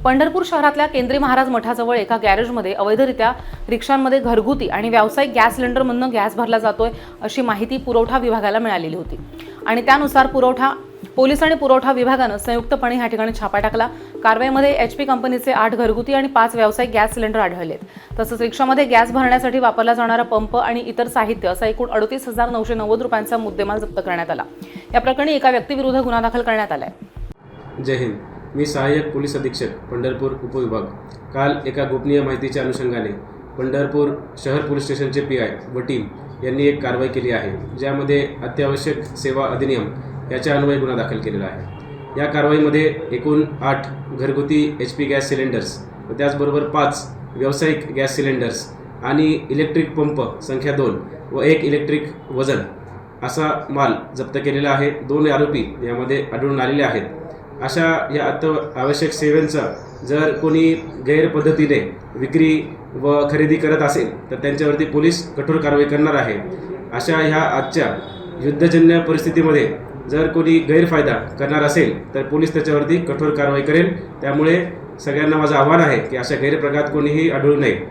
पंढरपूर शहरातल्या केंद्री महाराज मठाजवळ एका गॅरेजमध्ये अवैधरित्या रिक्षांमध्ये घरगुती आणि व्यावसायिक गॅस सिलेंडरमधून गॅस भरला जातोय अशी माहिती पुरवठा विभागाला मिळालेली होती आणि त्यानुसार पोलीस आणि पुरवठा विभागानं संयुक्तपणे या ठिकाणी छापा टाकला। कारवाईमध्ये HP कंपनीचे 8 घरगुती आणि 5 व्यावसायिक गॅस सिलेंडर आढळलेत। तसंच रिक्षामध्ये गॅस भरण्यासाठी वापरला जाणारा पंप आणि इतर साहित्य असा एकूण 38,990 रुपयांचा मुद्देमाल जप्त करण्यात आला। या प्रकरणी एका व्यक्तीविरुद्ध गुन्हा दाखल करण्यात आलाय। जय हिंद। मी सहाय्यक पोलीस अधीक्षक पंढरपूर उपविभाग। काल एका गोपनीय माहितीच्या अनुषंगाने पंढरपूर शहर पोलीस स्टेशनचे PI व टीम यांनी एक कारवाई केली आहे, ज्यामध्ये अत्यावश्यक सेवा अधिनियम याच्या अन्वये गुन्हा दाखल केलेला आहे। या कारवाईमध्ये एकूण 8 घरगुती HP गॅस सिलेंडर्स व त्याचबरोबर 5 व्यावसायिक गॅस सिलेंडर्स आणि इलेक्ट्रिक पंप संख्या 2 व 1 इलेक्ट्रिक वजन असा माल जप्त केलेला आहे। 2 आरोपी यामध्ये आढळून आलेले आहेत। अशा या आवश्यक सेवांचा जर कोणी गैरपद्धतीने विक्री व खरेदी करत असेल तर त्यांच्यावरती पोलीस कठोर कारवाई करणार आहे। अशा ह्या आजच्या युद्धजन्य परिस्थितीमध्ये जर कोणी गैरफायदा करणार असेल तर पोलीस त्याच्यावरती कठोर कारवाई करेल। त्यामुळे सगळ्यांना माझं आव्हान आहे की अशा गैरप्रकारात कोणीही आढळू नये।